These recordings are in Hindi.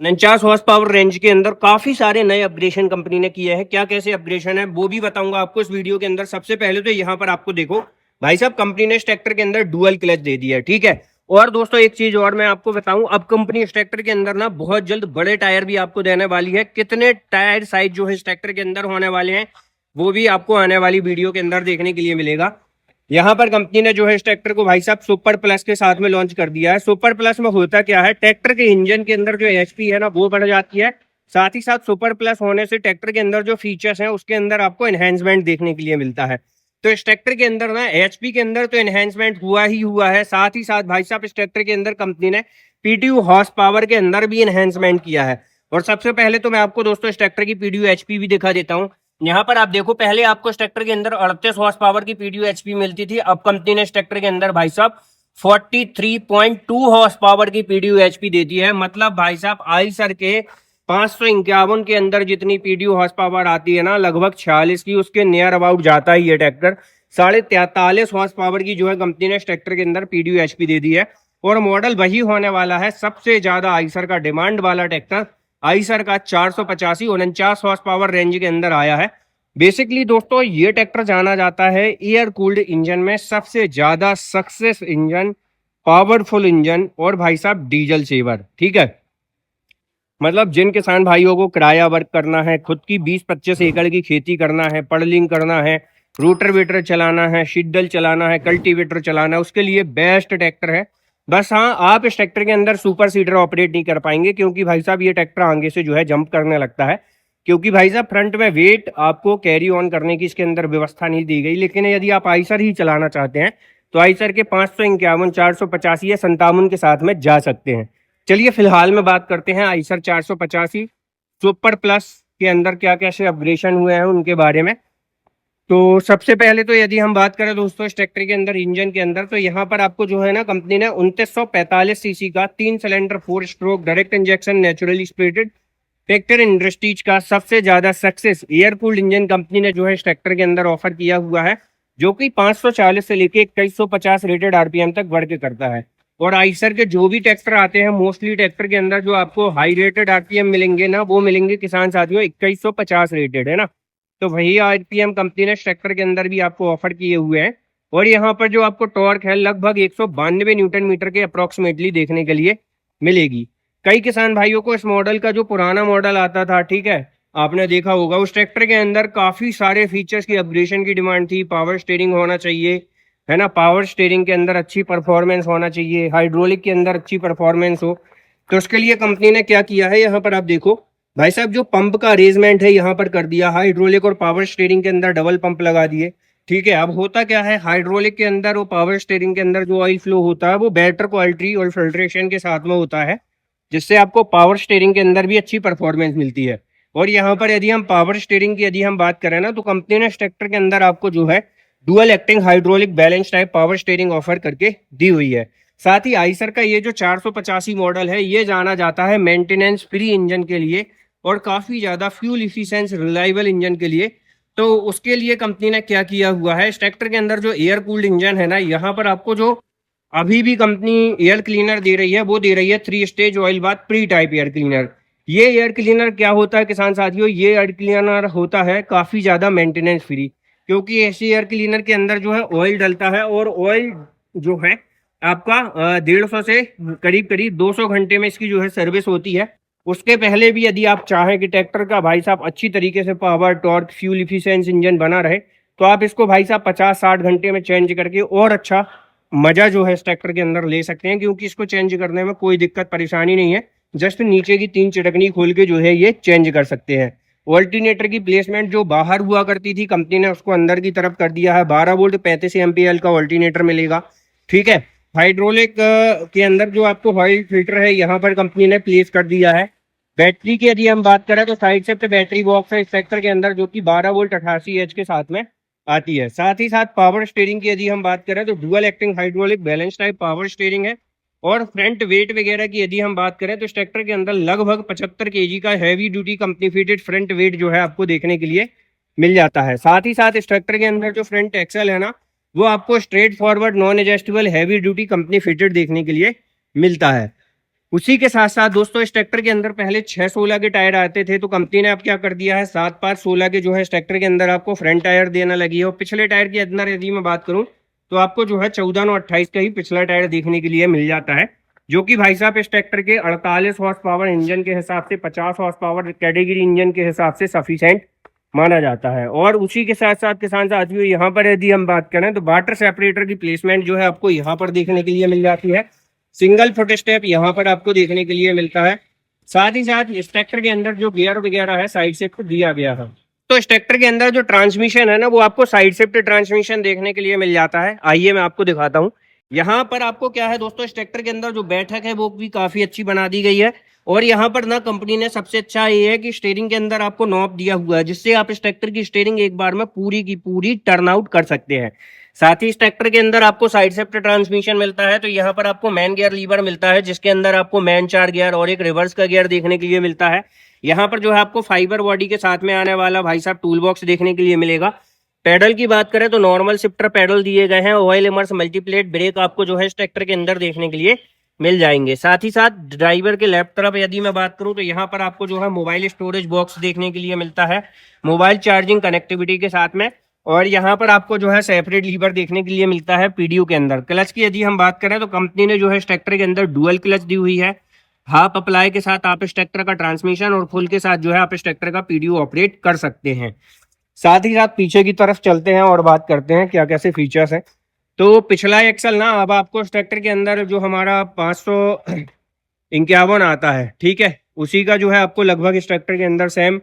49 हॉर्स पावर रेंज के अंदर काफी सारे नए अपग्रेडेशन कंपनी ने किए हैं। क्या कैसे अपग्रेडेशन है वो भी बताऊंगा आपको इस वीडियो के अंदर। सबसे पहले तो यहाँ पर आपको देखो भाई साहब, कंपनी ने इस ट्रैक्टर के अंदर डुअल क्लच दे दिया है, ठीक है। और दोस्तों एक चीज और मैं आपको बताऊं, अब कंपनी इस ट्रैक्टर के अंदर ना बहुत जल्द बड़े टायर भी आपको देने वाली है। कितने टायर साइज जो है इस ट्रैक्टर के अंदर होने वाले हैं वो भी आपको आने वाली वीडियो के अंदर देखने के लिए मिलेगा। यहाँ पर कंपनी ने जो है इस ट्रैक्टर को भाई साहब सुपर प्लस के साथ में लॉन्च कर दिया है। सुपर प्लस में होता क्या है, ट्रैक्टर के इंजन के अंदर जो एचपी है ना वो बढ़ जाती है। साथ ही साथ सुपर प्लस होने से ट्रैक्टर के अंदर जो फीचर्स हैं उसके अंदर आपको एनहेंसमेंट देखने के लिए मिलता है। तो इस ट्रैक्टर के अंदर ना एचपी के अंदर तो एनहेंसमेंट हुआ ही हुआ है, साथ ही साथ भाई साहब इस ट्रैक्टर के अंदर कंपनी ने पीटीयू हॉर्स पावर के अंदर भी एनहेंसमेंट किया है। और सबसे पहले तो मैं आपको दोस्तों इस ट्रैक्टर की पीटीयू एचपी भी दिखा देता हूँ। यहाँ पर आप देखो, पहले आपको इस ट्रैक्टर के अंदर 38 हॉर्स पावर की पीडीयू एचपी मिलती थी। अब कंपनी ने इस ट्रैक्टर के अंदर भाई साहब 43.2 हॉर्स पावर की पीडीयू एचपी देती है। मतलब भाई साहब आईसर के 551 के अंदर जितनी पीडीयू हॉर्स पावर आती है ना, लगभग 46 की उसके नियर अबाउट जाता ही है ट्रैक्टर। 43.5 हॉर्स पावर की जो है कंपनी ने इस ट्रैक्टर के अंदर पीडीयू एचपी दे दी है। और मॉडल वही होने वाला है सबसे ज्यादा आईसर का डिमांड वाला ट्रैक्टर। आईसर का 485 49 हॉर्स पावर रेंज के अंदर आया है। बेसिकली दोस्तों ये ट्रैक्टर जाना जाता है एयर कूल्ड इंजन में सबसे ज्यादा सक्सेस इंजन, पावरफुल इंजन और भाई साहब डीजल सेवर, ठीक है। मतलब जिन किसान भाइयों को किराया वर्क करना है, खुद की 20-25 एकड़ की खेती करना है, पड़लिंग करना है, रोटर वेटर चलाना है, शिड्डल चलाना है, कल्टीवेटर चलाना है, उसके लिए बेस्ट ट्रैक्टर है। बस हाँ, आप इस ट्रैक्टर के अंदर सुपर सीडर ऑपरेट नहीं कर पाएंगे क्योंकि भाई साहब ये ट्रैक्टर आगे से जो है जंप करने लगता है। क्योंकि भाई साहब फ्रंट में वेट आपको कैरी ऑन करने की इसके अंदर व्यवस्था नहीं दी गई। लेकिन यदि आप आइसर ही चलाना चाहते हैं तो आइसर के 551 485 या 57 के साथ में जा सकते हैं। चलिए फिलहाल में बात करते हैं आइसर 485 सुपर प्लस के अंदर क्या कैसे अपग्रेडेशन हुए हैं उनके बारे में। तो सबसे पहले तो यदि हम बात करें दोस्तों इस ट्रैक्टर के अंदर इंजन के अंदर, तो यहाँ पर आपको जो है ना कंपनी ने 2945 सीसी का 3 cylinder 4 stroke direct injection naturally spirited tractor industries का सबसे ज्यादा success air cooled engine company ने जो है इस ट्रैक्टर के अंदर ऑफर किया हुआ है, जो कि 540 से लेके 2150 रेटेड आरपीएम तक वर्क करता है। और आइसर के जो भी ट्रैक्टर आते हैं मोस्टली ट्रैक्टर के अंदर जो आपको हाई रेटेड आरपीएम मिलेंगे ना, वो मिलेंगे किसान साथियों 2150 रेटेड, है ना। तो वही आरपीएम कंपनी ने ट्रैक्टर के अंदर भी आपको ऑफर किए हुए हैं। और यहाँ पर जो आपको टॉर्क है लगभग 192 न्यूटन मीटर के अप्रोक्सीमेटली देखने के लिए मिलेगी। कई किसान भाइयों को इस मॉडल का जो पुराना मॉडल आता था, ठीक है, आपने देखा होगा उस ट्रैक्टर के अंदर काफी सारे फीचर्स की अपग्रेडेशन की डिमांड थी। पावर स्टीयरिंग होना चाहिए, है ना, पावर स्टीयरिंग के अंदर अच्छी परफॉर्मेंस होना चाहिए, हाइड्रोलिक के अंदर अच्छी परफॉर्मेंस हो। तो उसके लिए कंपनी ने क्या किया है, यहाँ पर आप देखो भाई साहब जो पंप का अरेंजमेंट है यहाँ पर कर दिया। हाइड्रोलिक और पावर स्टीयरिंग के अंदर डबल पंप लगा दिए, ठीक है। अब होता क्या है, हाइड्रोलिक के अंदर और पावर स्टीयरिंग के अंदर जो ऑयल फ्लो होता है वो बेटर क्वालिटी और फिल्ट्रेशन के साथ में होता है, जिससे आपको पावर स्टीयरिंग के अंदर भी अच्छी परफॉर्मेंस मिलती है। और यहाँ पर यदि हम पावर स्टीयरिंग की यदि हम बात करें ना, तो कंपनी ने ट्रैक्टर के अंदर आपको जो है dual acting hydraulic balance type power steering offer करके दी हुई है। साथ ही आइसर का ये जो 485 मॉडल है ये जाना जाता है मेंटेनेंस फ्री इंजन के लिए और काफी ज्यादा फ्यूल इफिशिएंट रिलायबल इंजन के लिए। तो उसके लिए कंपनी ने क्या किया हुआ है, इस ट्रैक्टर के अंदर जो एयर कूल्ड इंजन है ना, यहाँ पर आपको जो अभी भी कंपनी एयर क्लीनर दे रही है वो दे रही है 3 stage oil bath pre type air cleaner. ये एयर क्लीनर क्या होता है किसान साथियों, ये एयर क्लीनर होता है काफी ज्यादा मेंटेनेंस फ्री। क्योंकि ऐसे एयर क्लीनर के अंदर जो है ऑयल डलता है और ऑयल जो है आपका 150 से करीब करीब 200 घंटे में इसकी जो है सर्विस होती है। उसके पहले भी यदि आप चाहें कि ट्रैक्टर का भाई साहब अच्छी तरीके से power torque fuel efficiency engine बना रहे, तो आप इसको भाई साहब 50-60 घंटे में चेंज करके और अच्छा मजा जो है इस ट्रैक्टर के अंदर ले सकते हैं। क्योंकि इसको चेंज करने में कोई दिक्कत परेशानी नहीं है, जस्ट नीचे की 3 चिटकनी खोल के जो है ये चेंज कर सकते हैं। ऑल्टरनेटर की प्लेसमेंट जो बाहर हुआ करती थी कंपनी ने उसको अंदर की तरफ कर दिया है। 12 वोल्ट 35 एमपीएल का ऑल्टरनेटर मिलेगा, ठीक है। हाइड्रोलिक के अंदर जो आपको ऑयल फिल्टर है यहाँ पर कंपनी ने प्लेस कर दिया है। बैटरी की यदि हम बात करें तो साइड से बैटरी बॉक्स है इस ट्रैक्टर के अंदर, जो कि 12 वोल्ट 88 एच के साथ में आती है। साथ ही साथ पावर स्टीयरिंग की यदि हम बात करें तो dual acting hydraulic balance type power steering है। और फ्रंट वेट वगैरह की यदि हम बात करें तो इस ट्रैक्टर के अंदर लगभग 75 केजी का heavy duty company fitted front weight जो है आपको देखने के लिए मिल जाता है। साथ ही साथ इस ट्रैक्टर के अंदर जो फ्रंट एक्सल है ना, वो आपको straight forward non adjustable heavy duty company fitted देखने के लिए मिलता है। उसी के साथ साथ दोस्तों इस ट्रैक्टर के अंदर पहले 6-16 के टायर आते थे, तो कंपनी ने अब क्या कर दिया है 7-5-16 के जो है इस ट्रैक्टर के अंदर आपको फ्रंट टायर देना लगी है। और पिछले टायर के अंदर यदि मैं बात करूं तो आपको जो है 14-28 का ही पिछला टायर देखने के लिए मिल जाता है, जो कि भाई साहब इस ट्रैक्टर के 48 हॉर्स पावर इंजन के हिसाब से 50 हॉर्स पावर कैटेगरी इंजन के हिसाब से सफिशिएंट माना जाता है। और उसी के साथ साथ किसान साथियों यहाँ पर यदि हम बात करें तो वाटर सेपरेटर की प्लेसमेंट जो है आपको यहाँ पर देखने के लिए मिल जाती है। सिंगल फुट स्टेप यहाँ पर आपको देखने के लिए मिलता है। साथ ही साथ इस ट्रैक्टर के अंदर जो गियर वगैरह है साइड शिफ्ट दिया गया है। तो इस ट्रैक्टर के अंदर जो ट्रांसमिशन है ना वो आपको साइड शिफ्ट ट्रांसमिशन देखने के लिए मिल जाता है। आइए मैं आपको दिखाता हूँ। यहाँ पर आपको क्या है दोस्तों, इस ट्रैक्टर के अंदर जो बैठक है वो भी काफी अच्छी बना दी गई है। और यहाँ पर ना कंपनी ने सबसे अच्छा ये है कि स्टीयरिंग के अंदर आपको नॉब दिया हुआ है, जिससे आप इस ट्रैक्टर की स्टीयरिंग एक बार में पूरी की पूरी टर्न आउट कर सकते हैं। साथ ही इस ट्रैक्टर के अंदर आपको साइड शिफ्ट ट्रांसमिशन मिलता है। तो यहाँ पर आपको मैन गियर लीवर मिलता है, जिसके अंदर आपको मैन 4 गियर और एक रिवर्स का गियर देखने के लिए मिलता है। यहाँ पर जो है आपको फाइबर बॉडी के साथ में आने वाला भाई साहब टूल बॉक्स देखने के लिए मिलेगा। पेडल की बात करें तो नॉर्मल शिफ्टर पेडल दिए गए हैं। ऑयल इमर्स मल्टीप्लेट ब्रेक आपको जो है इस ट्रैक्टर के अंदर देखने के लिए मिल जाएंगे। साथ ही साथ ड्राइवर के लेफ्ट तरफ यदि मैं बात करूं तो यहाँ पर आपको जो है मोबाइल स्टोरेज बॉक्स देखने के लिए मिलता है, मोबाइल चार्जिंग कनेक्टिविटी के साथ में। और यहाँ पर आपको जो है सेपरेट लीवर देखने के लिए मिलता है पीडीयू के अंदर। क्लच की यदि हम बात करें तो कंपनी ने जो है इस ट्रैक्टर के अंदर डुअल क्लच दी हुई है। हाफ अप्लाई के साथ आप इस ट्रैक्टर का ट्रांसमिशन और फुल के साथ जो है आप इस ट्रैक्टर का पीडीयू ऑपरेट कर सकते हैं। साथ ही साथ पीछे की तरफ चलते हैं और बात करते हैं क्या कैसे फीचर्स हैं। तो पिछला एक्सल ना अब आपको इस ट्रैक्टर के अंदर जो हमारा 551 आता है, ठीक है, उसी का जो है आपको लगभग इस ट्रैक्टर के अंदर सेम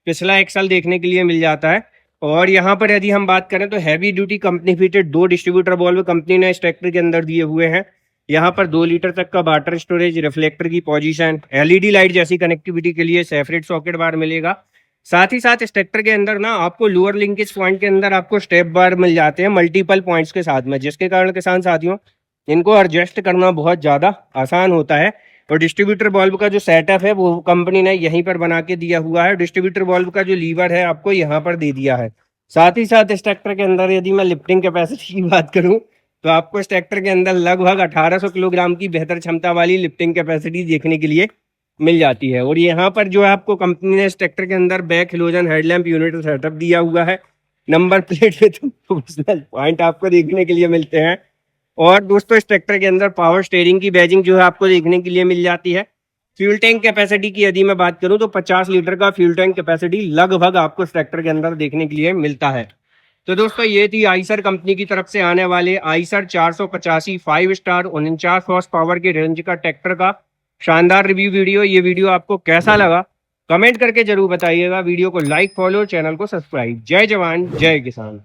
पिछला एक्सल देखने के लिए मिल जाता है। और यहाँ पर यदि हम बात करें तो heavy duty company fitted 2 distributor valve company ने इस ट्रैक्टर के अंदर दिए हुए हैं। यहाँ पर 2 लीटर तक का वाटर स्टोरेज, रिफ्लेक्टर की पोजीशन, एलईडी लाइट जैसी कनेक्टिविटी के लिए सेपरेट सॉकेट बार मिलेगा। साथ ही साथ इस ट्रैक्टर के अंदर ना आपको लोअर लिंकेज पॉइंट के अंदर आपको स्टेप बार मिल जाते हैं मल्टीपल पॉइंट्स के साथ में, जिसके कारण किसान साथियों इनको एडजस्ट करना बहुत ज़्यादा आसान होता है। और डिस्ट्रीब्यूटर बल्ब का जो सेटअप है वो कंपनी ने यहीं पर बना के दिया हुआ है। डिस्ट्रीब्यूटर बल्ब का जो लीवर है आपको यहाँ पर दे दिया है। साथ ही साथ इस ट्रैक्टर के अंदर यदि मैं लिफ्टिंग कैपेसिटी की बात करूँ तो आपको इस ट्रैक्टर के अंदर लगभग 1800 किलोग्राम की बेहतर क्षमता वाली लिफ्टिंग कैपेसिटी देखने के लिए मिल जाती है। और यहाँ पर जो है आपको कंपनी ने इस ट्रैक्टर के अंदर back halogen headlamp unit setup दिया हुआ है। नंबर प्लेट पे तो प्रोफेशनल पॉइंट आपको देखने के लिए मिलते हैं। और दोस्तों इस ट्रैक्टर के अंदर पावर स्टीयरिंग की बैजिंग जो है आपको देखने के लिए मिल जाती है। फ्यूल टैंक कैपेसिटी की यदि मैं बात करूं तो 50 लीटर का फ्यूल टैंक कैपेसिटी लगभग आपको इस ट्रैक्टर के अंदर देखने के लिए मिलता है। तो दोस्तों ये थी आइसर कंपनी की तरफ से आने वाले आइसर 485 5 स्टार 49 हॉर्स पावर के रेंज का ट्रैक्टर का शानदार रिव्यू वीडियो। ये वीडियो आपको कैसा लगा कमेंट करके जरूर बताइएगा। वीडियो को लाइक, फॉलो, चैनल को सब्सक्राइब। जय जवान जय किसान।